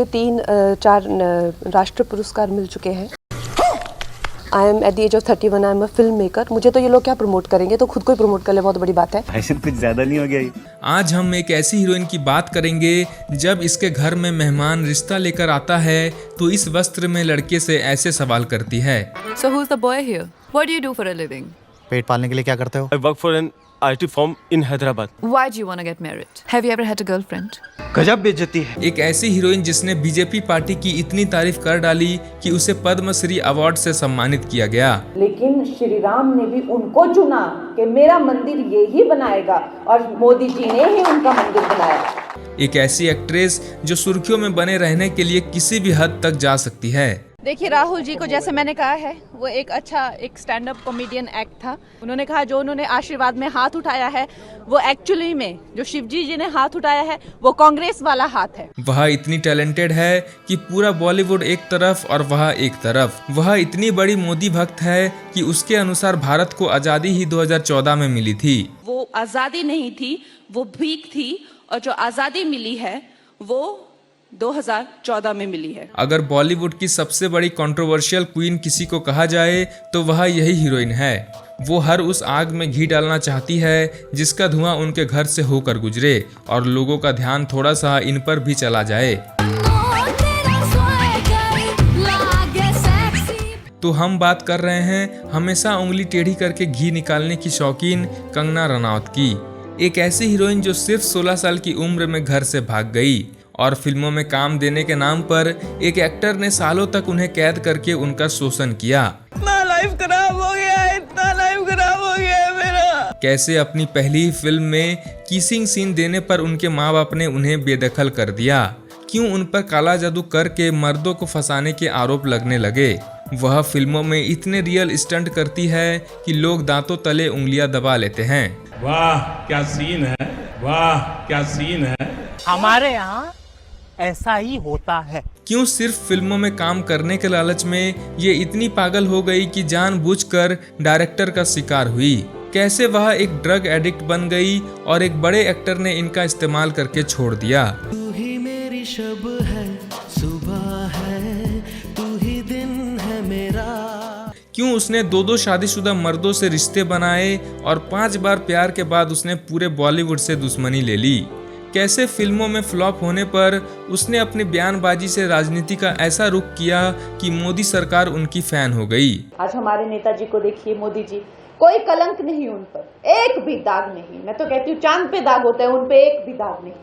मुझे 3-4 राष्ट्रीय पुरस्कार मिल चुके हैं। I am at the age of 31, I am a film maker. मुझे तो ये लोग क्या प्रमोट करेंगे, तो खुद को ही प्रमोट कर ले, बहुत बड़ी बात है। ऐसे कुछ ज़्यादा नहीं हो गया ये? आज हम एक ऐसी हीरोइन की बात करेंगे जब इसके घर में मेहमान रिश्ता लेकर आता है तो इस वस्त्र में लड़के से ऐसे सवाल करती है। So who's the boy here? What do you do for a living? पेट पालने के लिए क्या करते हो? I work for an IT firm in Hyderabad. Why do you want to get married? Have you ever had a girlfriend? गजब बेइज्जती है। एक ऐसी हीरोइन जिसने बीजेपी पार्टी की इतनी तारीफ कर डाली कि उसे पद्मश्री अवार्ड से सम्मानित किया गया। लेकिन श्री राम ने भी उनको चुना कि मेरा मंदिर ये ही बनाएगा, और मोदी जी ने ही उनका मंदिर बनाया। एक ऐसी एक्ट्रेस जो सुर्खियों में बने रहने के लिए किसी भी हद तक जा सकती है। देखिए, राहुल जी को जैसे मैंने कहा है, वो एक स्टैंड अप कॉमेडियन एक्ट था। उन्होंने कहा जो उन्होंने आशीर्वाद में हाथ उठाया है, वो एक्चुअली में जो शिवजी जी ने हाथ उठाया है वो कांग्रेस वाला हाथ है। वह इतनी टैलेंटेड है कि पूरा बॉलीवुड एक तरफ और वह एक तरफ। वह इतनी बड़ी मोदी भक्त है कि उसके अनुसार भारत को आजादी ही 2014 में मिली थी। वो आजादी नहीं थी, वो भीख थी, और जो आजादी मिली है वो 2014 में मिली है। अगर बॉलीवुड की सबसे बड़ी कंट्रोवर्शियल क्वीन किसी को कहा जाए तो वह यही हीरोइन है। वो हर उस आग में घी डालना चाहती है जिसका धुआं उनके घर से होकर गुजरे और लोगों का ध्यान थोड़ा सा इन पर भी चला जाए। तो हम बात कर रहे हैं हमेशा उंगली टेढ़ी करके घी निकालने की शौकीन कंगना रनौत की। एक ऐसी हीरोइन जो सिर्फ 16 साल की उम्र में घर से भाग गई और फिल्मों में काम देने के नाम पर एक एक्टर ने सालों तक उन्हें कैद करके उनका शोषण किया। इतना लाइफ खराब हो गया है, इतना लाइफ खराब हो गया है मेरा। कैसे अपनी पहली ही फिल्म में किसिंग सीन देने पर उनके माँ बाप ने उन्हें बेदखल कर दिया। क्यों उन पर काला जादू करके मर्दों को फंसाने के आरोप लगने लगे। वह फिल्मों में इतने रियल स्टंट करती है कि लोग दांतों तले उंगलियां दबा लेते हैं। वाह क्या सीन है, वाह क्या सीन है। हमारे यहाँ ऐसा ही होता है। क्यों सिर्फ फिल्मों में काम करने के लालच में ये इतनी पागल हो गई कि जानबूझकर डायरेक्टर का शिकार हुई। कैसे वह एक ड्रग एडिक्ट बन गई और एक बड़े एक्टर ने इनका इस्तेमाल करके छोड़ दिया। तू ही मेरी शब है, सुबह है, तू ही दिन है मेरा। क्यों उसने 2 शादीशुदा मर्दों से रिश्ते बनाए और 5 बार प्यार के बाद उसने पूरे बॉलीवुड से दुश्मनी ले ली। कैसे फिल्मों में फ्लॉप होने पर उसने अपनी बयानबाजी से राजनीति का ऐसा रुख किया कि मोदी सरकार उनकी फैन हो गई। आज हमारे नेताजी को देखिए, मोदी जी, कोई कलंक नहीं उन पर, एक भी दाग नहीं। मैं तो कहती हूँ चांद पे दाग होता है, उन पे एक भी दाग नहीं।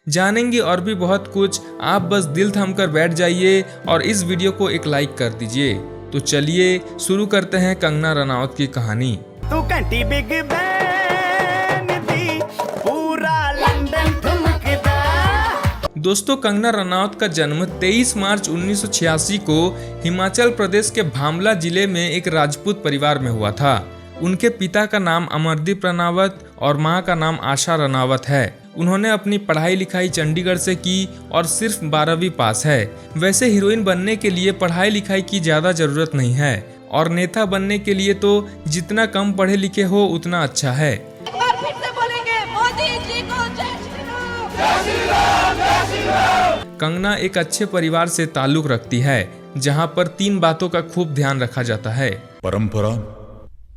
जानेंगे और भी बहुत कुछ। आप बस दिल थम कर बैठ जाइए और इस वीडियो को एक लाइक कर दीजिए। तो चलिए शुरू करते हैं कंगना रनौत की कहानी। तू कंटी बिग बैन दी, पूरा लंदन ठुमकदा। दोस्तों, कंगना रनौत का जन्म 23 मार्च 1986 को हिमाचल प्रदेश के भामला जिले में एक राजपूत परिवार में हुआ था। उनके पिता का नाम अमरदीप रनावत और मां का नाम आशा रनावत है। उन्होंने अपनी पढ़ाई लिखाई चंडीगढ़ से की और सिर्फ 12वीं पास है। वैसे हीरोइन बनने के लिए पढ़ाई लिखाई की ज़्यादा ज़रूरत नहीं है और नेता बनने के लिए तो जितना कम पढ़े लिखे हो उतना अच्छा है। फिर से बोलेंगे, मोदी जी को जय श्री राम। जय श्री राम, जय श्री राम। कंगना एक अच्छे परिवार से ताल्लुक रखती है जहां पर 3 बातों का खूब ध्यान रखा जाता है: परंपरा,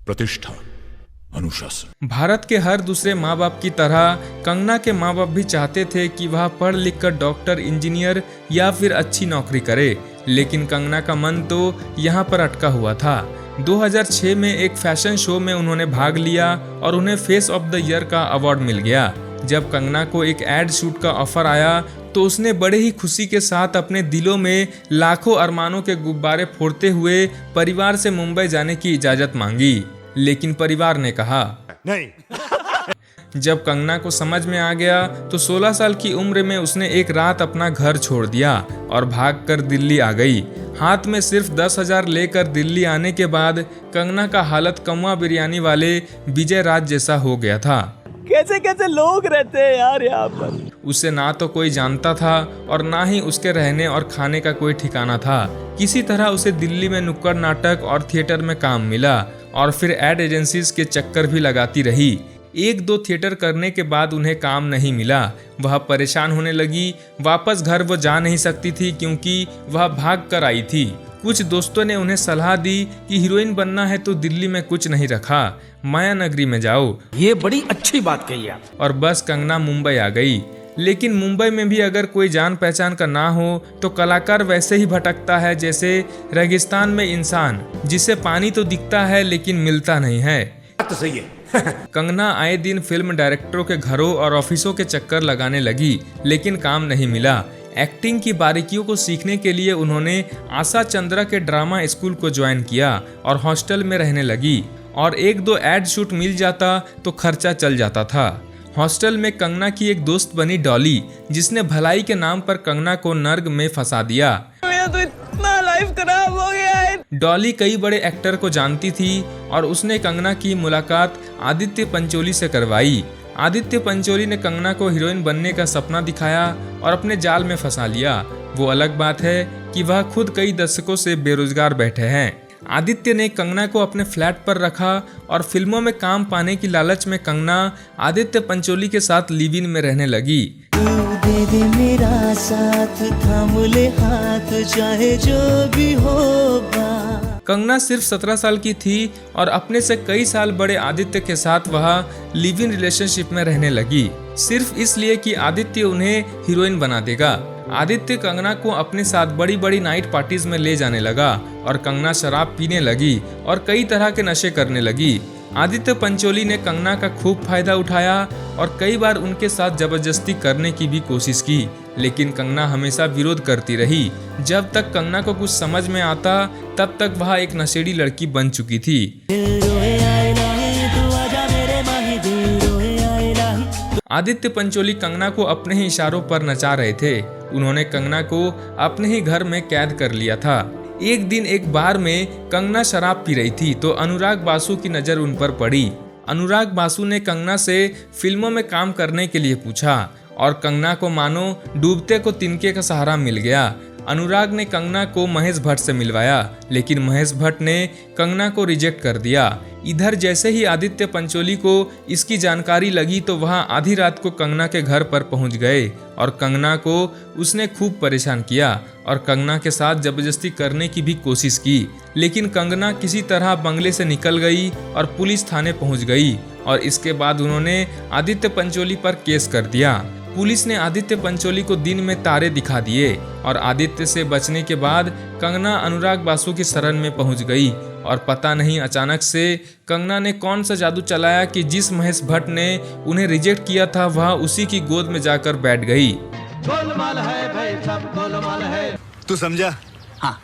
प्रतिष्ठा, अनुशासन। भारत के हर दूसरे माँ बाप की तरह कंगना के माँ बाप भी चाहते थे कि वह पढ़ लिख कर डॉक्टर, इंजीनियर या फिर अच्छी नौकरी करे, लेकिन कंगना का मन तो यहाँ पर अटका हुआ था। 2006 में एक फैशन शो में उन्होंने भाग लिया और उन्हें फेस ऑफ द ईयर का अवार्ड मिल गया। जब कंगना को एक एड शूट का ऑफर आया तो उसने बड़े ही खुशी के साथ अपने दिलों में लाखों अरमानों के गुब्बारे फोड़ते हुए परिवार से मुंबई जाने की इजाजत मांगी, लेकिन परिवार ने कहा नहीं। जब कंगना को समझ में आ गया तो 16 साल की उम्र में उसने एक रात अपना घर छोड़ दिया और भागकर दिल्ली आ गई। हाथ में सिर्फ 10,000 लेकर दिल्ली आने के बाद कंगना का हालत कौवा बिरयानी वाले विजय राज जैसा हो गया था। कैसे कैसे लोग रहते हैं यार यहाँ पर। उसे ना तो कोई जानता था और ना ही उसके रहने और खाने का कोई ठिकाना था। किसी तरह उसे दिल्ली में नुक्कड़ नाटक और थिएटर में काम मिला और फिर एड एजेंसीज के चक्कर भी लगाती रही। एक दो थिएटर करने के बाद उन्हें काम नहीं मिला। वह परेशान होने लगी। वापस घर वो जा नहीं सकती थी क्योंकि वह भाग कर आई थी। कुछ दोस्तों ने उन्हें सलाह दी कि हीरोइन बनना है तो दिल्ली में कुछ नहीं रखा, माया नगरी में जाओ। ये बड़ी अच्छी बात कही आप। और बस कंगना मुंबई आ गई। लेकिन मुंबई में भी अगर कोई जान पहचान का ना हो तो कलाकार वैसे ही भटकता है जैसे रेगिस्तान में इंसान, जिसे पानी तो दिखता है लेकिन मिलता नहीं है। बात तो सही है। कंगना आए दिन फिल्म डायरेक्टरों के घरों और ऑफिसों के चक्कर लगाने लगी, लेकिन काम नहीं मिला। एक्टिंग की बारीकियों को सीखने के लिए उन्होंने आशा चंद्रा के ड्रामा स्कूल को ज्वाइन किया और हॉस्टल में रहने लगी। और एक दो एड शूट मिल जाता तो खर्चा चल जाता था। हॉस्टल में कंगना की एक दोस्त बनी डॉली, जिसने भलाई के नाम पर कंगना को नर्क में फंसा दिया। मेरा तो इतना लाइफ खराब हो गया है। डॉली कई बड़े एक्टर को जानती थी और उसने कंगना की मुलाकात आदित्य पंचोली से करवाई। आदित्य पंचोली ने कंगना को हीरोइन बनने का सपना दिखाया और अपने जाल में फंसा लिया। वो अलग बात है कि वह खुद कई दशकों से बेरोजगार बैठे हैं। आदित्य ने कंगना को अपने फ्लैट पर रखा और फिल्मों में काम पाने की लालच में कंगना आदित्य पंचोली के साथ लिव इन में रहने लगी। दे दे मेरा साथ, थाम ले हाथ, चाहे जो भी होगा। कंगना सिर्फ 17 साल की थी और अपने से कई साल बड़े आदित्य के साथ वह लिव इन रिलेशनशिप में रहने लगी, सिर्फ इसलिए कि आदित्य उन्हें हीरोइन बना देगा। आदित्य कंगना को अपने साथ बड़ी बड़ी नाइट पार्टीज में ले जाने लगा और कंगना शराब पीने लगी और कई तरह के नशे करने लगी। आदित्य पंचोली ने कंगना का खूब फायदा उठाया और कई बार उनके साथ जबरदस्ती करने की भी कोशिश की, लेकिन कंगना हमेशा विरोध करती रही। जब तक कंगना को कुछ समझ में आता तब तक वह एक नशेड़ी लड़की बन चुकी थी। आदित्य पंचोली कंगना को अपने ही इशारों पर नचा रहे थे। उन्होंने कंगना को अपने ही घर में कैद कर लिया था। एक दिन एक बार में कंगना शराब पी रही थी तो अनुराग बासु की नज़र उन पर पड़ी। अनुराग बासु ने कंगना से फिल्मों में काम करने के लिए पूछा और कंगना को मानो डूबते को तिनके का सहारा मिल गया। अनुराग ने कंगना को महेश भट्ट से मिलवाया, लेकिन महेश भट्ट ने कंगना को रिजेक्ट कर दिया। इधर जैसे ही आदित्य पंचोली को इसकी जानकारी लगी तो वह आधी रात को कंगना के घर पर पहुंच गए और कंगना को उसने खूब परेशान किया और कंगना के साथ जबरदस्ती करने की भी कोशिश की, लेकिन कंगना किसी तरह बंगले से निकल गई और पुलिस थाने पहुंच गई और इसके बाद उन्होंने आदित्य पंचोली पर केस कर दिया। पुलिस ने आदित्य पंचोली को दिन में तारे दिखा दिए और आदित्य से बचने के बाद कंगना अनुराग बासु की शरण में पहुंच गई और पता नहीं अचानक से कंगना ने कौन सा जादू चलाया कि जिस महेश भट्ट ने उन्हें रिजेक्ट किया था वह उसी की गोद में जाकर बैठ गई। गोलमाल है भाई, सब गोलमाल है। तू समझा? हाँ।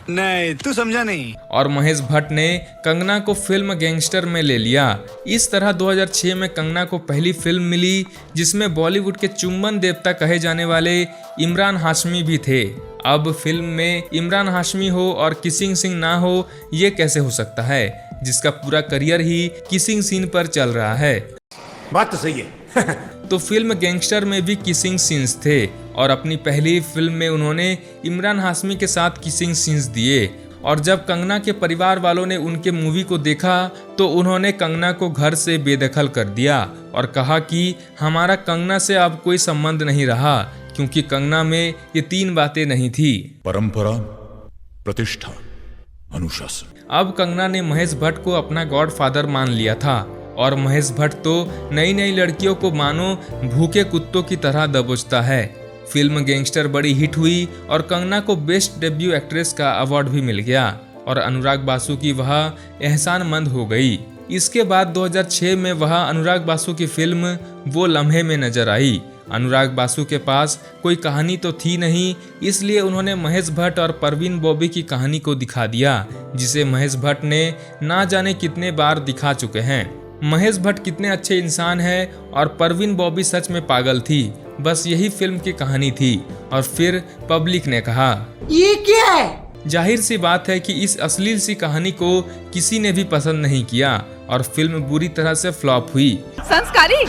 नहीं, तू समझा नहीं। और महेश भट्ट ने कंगना को फिल्म गैंगस्टर में ले लिया। इस तरह 2006 में कंगना को पहली फिल्म मिली जिसमें बॉलीवुड के चुम्बन देवता कहे जाने वाले इमरान हाशमी भी थे। अब फिल्म में इमरान हाशमी हो और किसिंग सीन ना हो, ये कैसे हो सकता है, जिसका पूरा करियर ही किसिंग सीन पर चल रहा है। बात तो सही है। तो फिल्म गैंगस्टर में भी किसिंग सीन्स थे और अपनी पहली फिल्म में उन्होंने इमरान हाशमी के साथ किसिंग सीन्स दिए। और जब कंगना के परिवार वालों ने उनके मूवी को देखा तो उन्होंने कंगना को घर से बेदखल कर दिया और कहा कि हमारा कंगना से अब कोई संबंध नहीं रहा, क्योंकि कंगना में ये 3 बातें नहीं थी: परंपरा, प्रतिष्ठा, अनुशासन। अब कंगना ने महेश भट्ट को अपना गॉडफादर मान लिया था और महेश भट्ट तो नई नई लड़कियों को मानो भूखे कुत्तों की तरह दबोचता है। फिल्म गैंगस्टर बड़ी हिट हुई और कंगना को बेस्ट डेब्यू एक्ट्रेस का अवार्ड भी मिल गया और अनुराग बासु की वह एहसानमंद हो गई। इसके बाद 2006 में वह अनुराग बासु की फिल्म वो लम्हे में नजर आई। अनुराग बासु के पास कोई कहानी तो थी नहीं, इसलिए उन्होंने महेश भट्ट और परवीन बॉबी की कहानी को दिखा दिया, जिसे महेश भट्ट ने ना जाने कितने बार दिखा चुके हैं। महेश भट्ट कितने अच्छे इंसान हैं और परवीन बॉबी सच में पागल थी। बस यही फिल्म की कहानी थी और फिर पब्लिक ने कहा, ये क्या है? जाहिर सी बात है कि इस अश्लील सी कहानी को किसी ने भी पसंद नहीं किया और फिल्म बुरी तरह से फ्लॉप हुई। संस्कारी?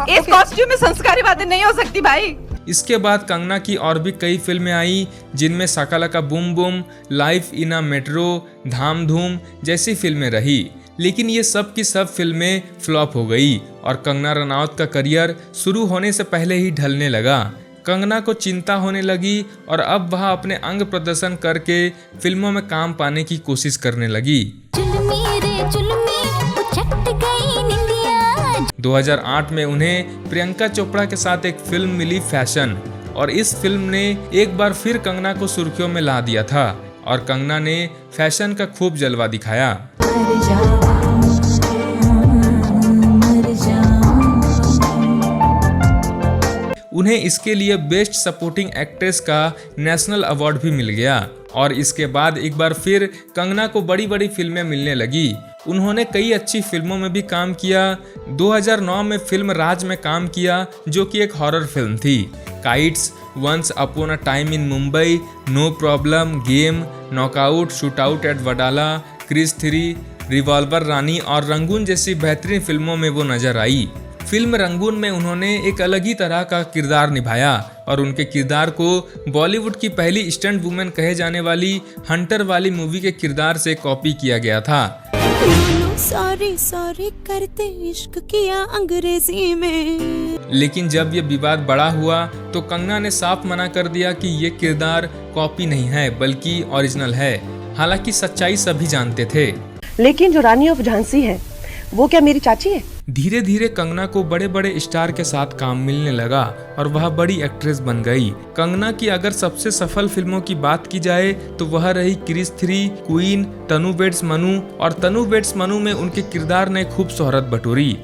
इस कॉस्ट्यूम में संस्कारी बातें नहीं हो सकती भाई। इसके बाद कंगना की और भी कई फिल्में आई, जिनमें Shaka Laka boom boom, life in a metro, धाम धूम जैसी फिल्में रही। लेकिन ये सब की सब फिल्में फ्लॉप हो गई और कंगना रनौत का करियर शुरू होने से पहले ही ढलने लगा। कंगना को चिंता होने लगी और अब वह अपने अंग प्रदर्शन करके फिल्मों में काम पाने की कोशिश करने लगी। 2008 में उन्हें प्रियंका चोपड़ा के साथ एक फिल्म मिली फैशन, और इस फिल्म ने एक बार फिर कंगना को सुर्खियों में ला दिया था और कंगना ने फैशन का खूब जलवा दिखाया। उन्हें इसके लिए बेस्ट सपोर्टिंग एक्ट्रेस का नेशनल अवार्ड भी मिल गया और इसके बाद एक बार फिर कंगना को बड़ी बड़ी फिल्में मिलने लगी। उन्होंने कई अच्छी फिल्मों में भी काम किया। 2009 में फिल्म राज में काम किया जो कि एक हॉरर फिल्म थी। Kites, once upon a time in Mumbai, no problem, game, knockout, shootout at Wadala, Krrish 3, revolver Rani और रंगून जैसी बेहतरीन फिल्मों में वो नजर आई। फिल्म रंगून में उन्होंने एक अलग ही तरह का किरदार निभाया और उनके किरदार को बॉलीवुड की पहली स्टंट वुमेन कहे जाने वाली हंटर वाली मूवी के किरदार से कॉपी किया गया था। सॉरी सॉरी करते इश्क किया अंग्रेजी में। लेकिन जब ये विवाद बड़ा हुआ तो कंगना ने साफ मना कर दिया कि ये किरदार कॉपी नहीं है बल्कि ओरिजिनल है। हालांकि सच्चाई सभी जानते थे। लेकिन जो रानी ऑफ झांसी है वो क्या मेरी चाची है? धीरे धीरे कंगना को बड़े बड़े स्टार के साथ काम मिलने लगा और वह बड़ी एक्ट्रेस बन गई। कंगना की अगर सबसे सफल फिल्मों की बात की जाए तो वह रही क्रिस 3, क्वीन, तनु वेड्स मनु, और तनु वेड्स मनु में उनके किरदार ने खूब शोहरत बटोरी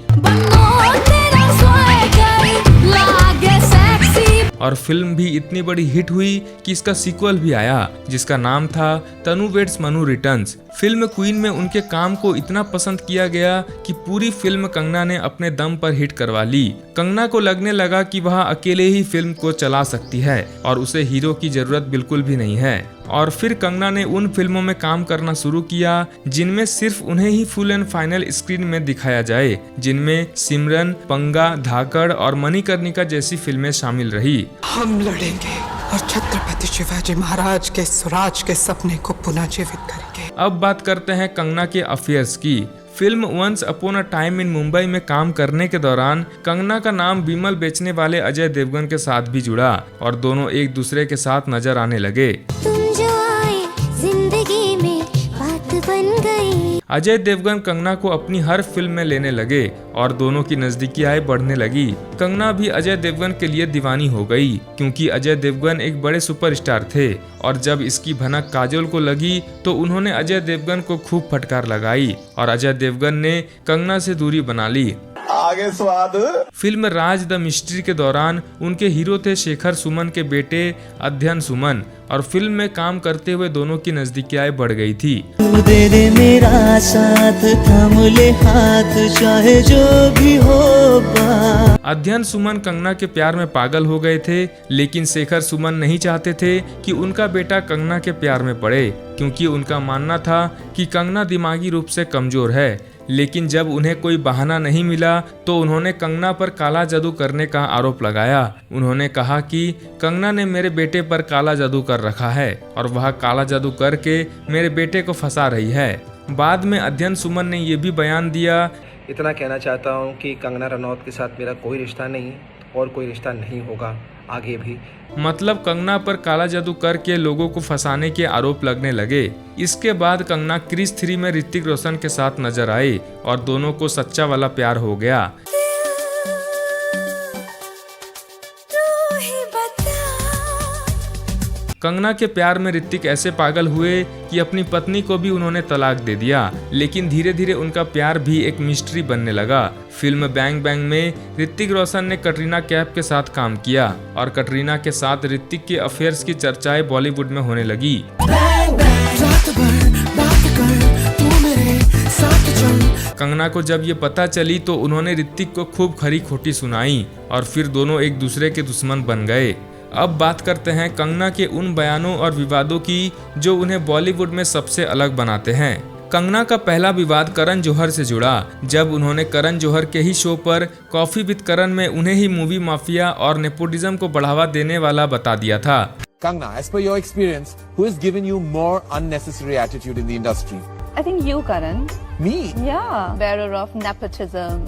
और फिल्म भी इतनी बड़ी हिट हुई कि इसका सीक्वल भी आया जिसका नाम था Tanu weds Manu returns. Film queen में उनके काम को इतना पसंद किया गया कि पूरी फिल्म कंगना ने अपने दम पर हिट करवा ली। कंगना को लगने लगा कि वह अकेले ही फिल्म को चला सकती है और उसे हीरो की जरूरत बिल्कुल भी नहीं है। और फिर कंगना ने उन फिल्मों में काम करना शुरू किया जिनमें सिर्फ उन्हें ही फुल एंड फाइनल स्क्रीन में दिखाया जाए, जिनमें सिमरन, पंगा, धाकड़ और मणिकर्णिका जैसी फिल्में शामिल रही। हम लड़ेंगे और छत्रपति शिवाजी महाराज के स्वराज के सपने को पुनः जीवित करेंगे। अब बात करते हैं कंगना के अफेयर्स की। Film once upon a time in Mumbai में काम करने के दौरान कंगना का नाम विमल बेचने वाले अजय देवगन के साथ भी जुड़ा और दोनों एक दूसरे के साथ नजर आने लगे। अजय देवगन कंगना को अपनी हर फिल्म में लेने लगे और दोनों की नजदीकियां बढ़ने लगी। कंगना भी अजय देवगन के लिए दीवानी हो गई क्योंकि अजय देवगन एक बड़े सुपरस्टार थे और जब इसकी भनक काजोल को लगी तो उन्होंने अजय देवगन को खूब फटकार लगाई और अजय देवगन ने कंगना से दूरी बना ली। आगे स्वाद। फिल्म राज द मिस्ट्री के दौरान उनके हीरो थे शेखर सुमन के बेटे अध्ययन सुमन और फिल्म में काम करते हुए दोनों की नजदीकियां बढ़ गई थी। दे दे मेरा साथ, थाम ले हाथ, चाहे जो भी हो। अध्ययन सुमन कंगना के प्यार में पागल हो गए थे, लेकिन शेखर सुमन नहीं चाहते थे कि उनका बेटा कंगना के प्यार में पड़े क्योंकि उनका मानना था कि कंगना दिमागी रूप से कमजोर है। लेकिन जब उन्हें कोई बहाना नहीं मिला तो उन्होंने कंगना पर काला जादू करने का आरोप लगाया। उन्होंने कहा कि कंगना ने मेरे बेटे पर काला जादू कर रखा है और वह काला जादू करके मेरे बेटे को फंसा रही है। बाद में अध्ययन सुमन ने यह भी बयान दिया, इतना कहना चाहता हूं कि कंगना रनौत के साथ मेरा कोई रिश्ता नहीं और कोई रिश्ता नहीं होगा आगे भी। मतलब कंगना पर काला जादू करके लोगों को फंसाने के आरोप लगने लगे। इसके बाद कंगना क्रिस 3 में ऋतिक रोशन के साथ नजर आई और दोनों को सच्चा वाला प्यार हो गया। कंगना के प्यार में ऋतिक ऐसे पागल हुए कि अपनी पत्नी को भी उन्होंने तलाक दे दिया। लेकिन धीरे धीरे उनका प्यार भी एक मिस्ट्री बनने लगा। फिल्म बैंग बैंग में ऋतिक रोशन ने कटरीना कैफ के साथ काम किया और कटरीना के साथ ऋतिक के अफेयर्स की चर्चाएं बॉलीवुड में होने लगी। कंगना को जब ये पता चली तो उन्होंने ऋतिक को खूब खरी खोटी सुनाई और फिर दोनों एक दूसरे के दुश्मन बन गए। अब बात करते हैं कंगना के उन बयानों और विवादों की जो उन्हें बॉलीवुड में सबसे अलग बनाते हैं। कंगना का पहला विवाद करण जौहर से जुड़ा जब उन्होंने करण जौहर के ही शो पर कॉफी विद करण में उन्हें ही मूवी माफिया और नेपोटिज्म को बढ़ावा देने वाला बता दिया था। Kangna, as per your experience, who has given you more unnecessary attitude in the industry? I think you, Karan. Me? Yeah. Bearer of nepotism.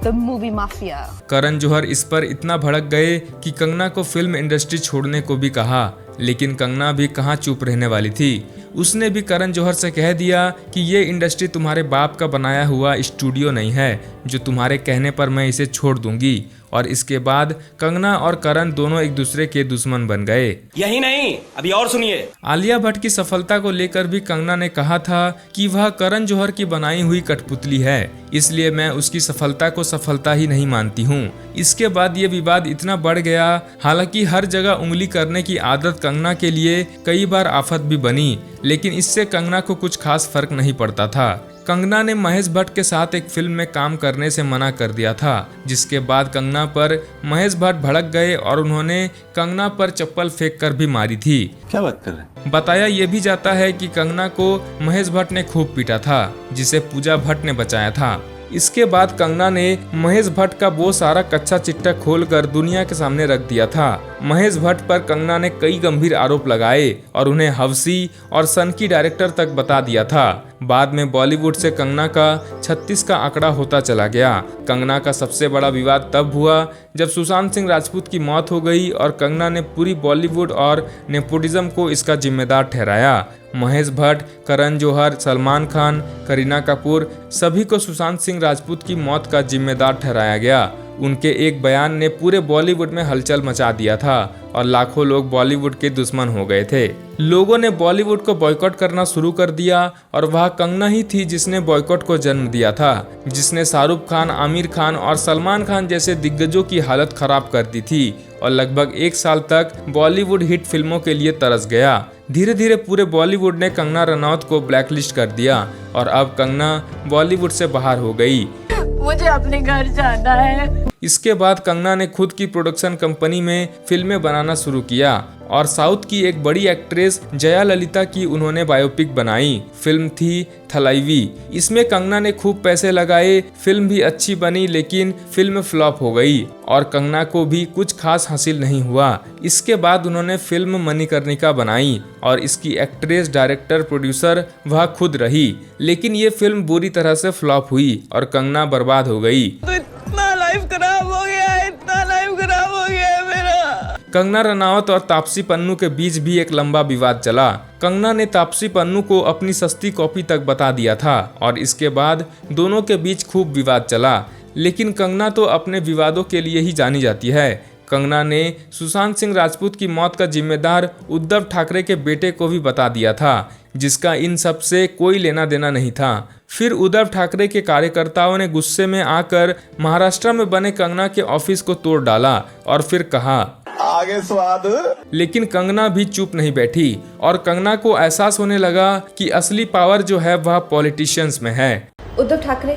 The movie Mafia. Karan Johar इस पर इतना भड़क गए कि कंगना को फिल्म इंडस्ट्री छोड़ने को भी कहा, लेकिन कंगना भी कहाँ चुप रहने वाली थी। उसने भी करण जौहर से कह दिया कि ये इंडस्ट्री तुम्हारे बाप का बनाया हुआ स्टूडियो नहीं है जो तुम्हारे कहने पर मैं इसे छोड़ दूंगी। और इसके बाद कंगना और करण दोनों एक दूसरे के दुश्मन बन गए। यही नहीं, अभी और सुनिए। आलिया भट्ट की सफलता को लेकर भी कंगना ने कहा था कि वह करण जौहर की बनाई हुई कठपुतली है, इसलिए मैं उसकी सफलता को सफलता ही नहीं मानती हूँ। इसके बाद ये विवाद इतना बढ़ गया, हालांकि हर जगह उंगली करने की आदत कंगना के लिए कई बार आफत भी बनी, लेकिन इससे कंगना को कुछ खास फर्क नहीं पड़ता था। कंगना ने महेश भट्ट के साथ एक फिल्म में काम करने से मना कर दिया था, जिसके बाद कंगना पर महेश भट्ट भड़क गए और उन्होंने कंगना पर चप्पल फेंक कर भी मारी थी। क्या बात कर रहे हैं? बताया ये भी जाता है कि कंगना को महेश भट्ट ने खूब पीटा था, जिसे पूजा भट्ट ने बचाया था। इसके बाद कंगना ने महेश भट्ट का वो सारा कच्चा चिट्ठा खोलकर दुनिया के सामने रख दिया था। महेश भट्ट पर कंगना ने कई गंभीर आरोप लगाए और उन्हें हवसी और सनकी डायरेक्टर तक बता दिया था। बाद में बॉलीवुड से कंगना का 36 का आंकड़ा होता चला गया। कंगना का सबसे बड़ा विवाद तब हुआ जब सुशांत सिंह राजपूत की मौत हो गई और कंगना ने पूरी बॉलीवुड और नेपोटिज्म को इसका जिम्मेदार ठहराया। महेश भट्ट, करण जौहर, सलमान खान, करीना कपूर सभी को सुशांत सिंह राजपूत की मौत का जिम्मेदार ठहराया गया। उनके एक बयान ने पूरे बॉलीवुड में हलचल मचा दिया था और लाखों लोग बॉलीवुड के दुश्मन हो गए थे। लोगों ने बॉलीवुड को बॉयकॉट करना शुरू कर दिया और वह कंगना ही थी जिसने बॉयकॉट को जन्म दिया था, जिसने शाहरुख खान, आमिर खान और सलमान खान जैसे दिग्गजों की हालत खराब कर दी थी और लगभग 1 साल तक बॉलीवुड हिट फिल्मों के लिए तरस गया। धीरे धीरे पूरे बॉलीवुड ने कंगना रनौत को ब्लैकलिस्ट कर दिया और अब कंगना बॉलीवुड से बाहर हो गई। मुझे अपने घर जाना है। इसके बाद कंगना ने खुद की प्रोडक्शन कंपनी में फिल्में बनाना शुरू किया और साउथ की एक बड़ी एक्ट्रेस जया ललिता की उन्होंने बायोपिक बनाई। फिल्म थी थलाइवी। इसमें कंगना ने खूब पैसे लगाए, फिल्म भी अच्छी बनी, लेकिन फिल्म फ्लॉप हो गई और कंगना को भी कुछ खास हासिल नहीं हुआ। इसके बाद उन्होंने फिल्म मणिकर्णिका बनाई और इसकी एक्ट्रेस, डायरेक्टर, प्रोड्यूसर वह खुद रही, लेकिन ये फिल्म बुरी तरह से फ्लॉप हुई और कंगना बर्बाद हो गई। तो इतना लाइफ खराब हो गया है, इतना लाइफ खराब हो गया है मेरा। कंगना रनावत और तापसी पन्नू के बीच भी एक लंबा विवाद चला। कंगना ने तापसी पन्नू को अपनी सस्ती कॉपी तक बता दिया था और इसके बाद दोनों के बीच खूब विवाद चला, लेकिन कंगना तो अपने विवादों के लिए ही जानी जाती है। कंगना ने सुशांत सिंह राजपूत की मौत का जिम्मेदार उद्धव ठाकरे के बेटे को भी बता दिया था, जिसका इन सब से कोई लेना देना नहीं था। फिर उद्धव ठाकरे के कार्यकर्ताओं ने गुस्से में आकर महाराष्ट्र में बने कंगना के ऑफिस को तोड़ डाला और फिर कहा आगे स्वाद। लेकिन कंगना भी चुप नहीं बैठी और कंगना को एहसास होने लगा कि असली पावर जो है वह पॉलिटिशियंस में है। उद्धव ठाकरे,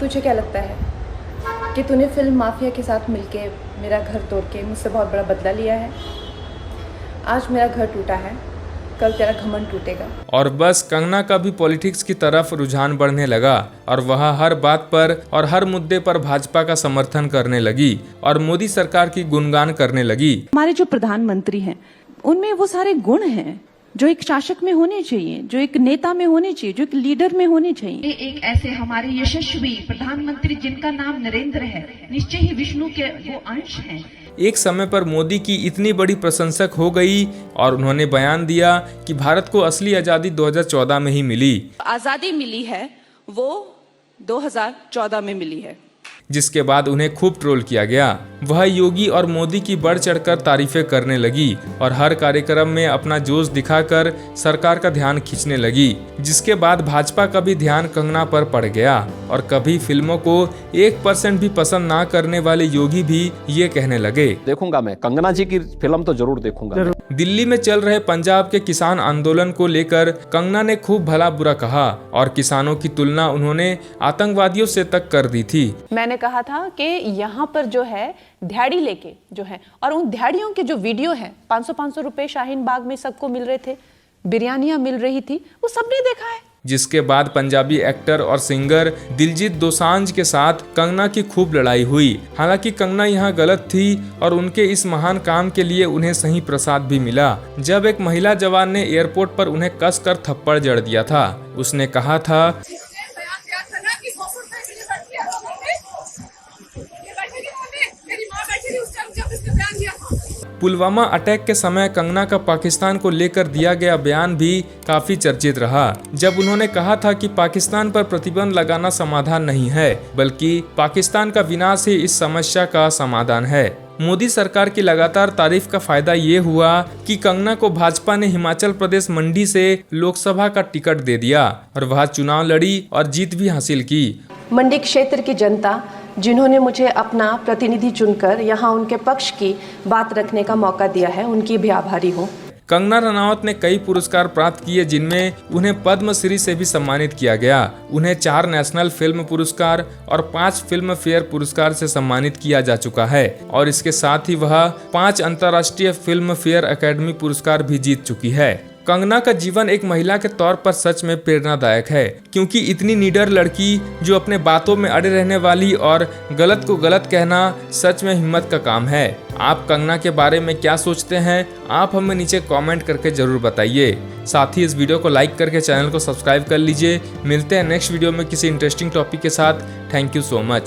तुझे क्या लगता है कि तूने फिल्म माफिया के साथ मिलके मेरा घर तोड़ के मुझसे बहुत बड़ा बदला लिया है? आज मेरा घर टूटा है, कल तेरा घमंड टूटेगा। और बस कंगना का भी पॉलिटिक्स की तरफ रुझान बढ़ने लगा और वह हर बात पर और हर मुद्दे पर भाजपा का समर्थन करने लगी और मोदी सरकार की गुणगान करने लगी। हमारे जो प्रधानमंत्री हैं उनमें वो सारे गुण हैं जो एक शासक में होने चाहिए, जो एक नेता में होने चाहिए, जो एक लीडर में होने चाहिए। एक ऐसे हमारे यशस्वी प्रधानमंत्री जिनका नाम नरेंद्र है, निश्चय ही विष्णु के वो अंश हैं। एक समय पर मोदी की इतनी बड़ी प्रशंसक हो गई और उन्होंने बयान दिया कि भारत को असली आजादी 2014 में ही मिली। आजादी मिली है वो 2014 में मिली है, जिसके बाद उन्हें खूब ट्रोल किया गया। वह योगी और मोदी की बढ़ चढ़कर तारीफें करने लगी और हर कार्यक्रम में अपना जोश दिखाकर सरकार का ध्यान खींचने लगी, जिसके बाद भाजपा का भी ध्यान कंगना पर पड़ गया और कभी फिल्मों को 1% भी पसंद ना करने वाले योगी भी ये कहने लगे, देखूंगा मैं कंगना जी की फिल्म तो जरूर देखूंगा। दिल्ली में चल रहे पंजाब के किसान आंदोलन को लेकर कंगना ने खूब भला बुरा कहा और किसानों की तुलना उन्होंने आतंकवादियों से तक कर दी थी। मैंने कहा था कि यहाँ पर जो है दिहाड़ी लेके जो है, और उन दिहाड़ियों के जो वीडियो है 500-500 रुपए शाहीन बाग में सबको मिल रहे थे, बिरयानियां मिल रही थी, वो सबने देखा है। जिसके बाद पंजाबी एक्टर और सिंगर दिलजीत दोसांझ के साथ कंगना की खूब लड़ाई हुई। हालांकि कंगना यहाँ गलत थी और उनके इस महान काम के लिए उन्हें सही प्रसाद भी मिला जब एक महिला जवान ने एयरपोर्ट पर उन्हें कसकर थप्पड़ जड़ दिया था। उसने कहा था, पुलवामा अटैक के समय कंगना का पाकिस्तान को लेकर दिया गया बयान भी काफी चर्चित रहा, जब उन्होंने कहा था कि पाकिस्तान पर प्रतिबंध लगाना समाधान नहीं है, बल्कि पाकिस्तान का विनाश ही इस समस्या का समाधान है। मोदी सरकार की लगातार तारीफ का फायदा ये हुआ कि कंगना को भाजपा ने हिमाचल प्रदेश मंडी से लोकसभा का टिकट दे दिया और वह चुनाव लड़ी और जीत भी हासिल की। मंडी क्षेत्र की जनता जिन्होंने मुझे अपना प्रतिनिधि चुनकर यहाँ उनके पक्ष की बात रखने का मौका दिया है, उनकी भी आभारी हूँ। कंगना रनावत ने कई पुरस्कार प्राप्त किए, जिनमें उन्हें पद्मश्री से भी सम्मानित किया गया। उन्हें 4 नेशनल फिल्म पुरस्कार और 5 फिल्म फेयर पुरस्कार से सम्मानित किया जा चुका है और इसके साथ ही वह 5 अंतर्राष्ट्रीय फिल्म फेयर अकेडमी पुरस्कार भी जीत चुकी है। कंगना का जीवन एक महिला के तौर पर सच में प्रेरणादायक है, क्योंकि इतनी निडर लड़की जो अपने बातों में अड़े रहने वाली और गलत को गलत कहना सच में हिम्मत का काम है। आप कंगना के बारे में क्या सोचते हैं, आप हमें नीचे कमेंट करके जरूर बताइए। साथ ही इस वीडियो को लाइक करके चैनल को सब्सक्राइब कर लीजिए। मिलते हैं नेक्स्ट वीडियो में किसी इंटरेस्टिंग टॉपिक के साथ। Thank you so much.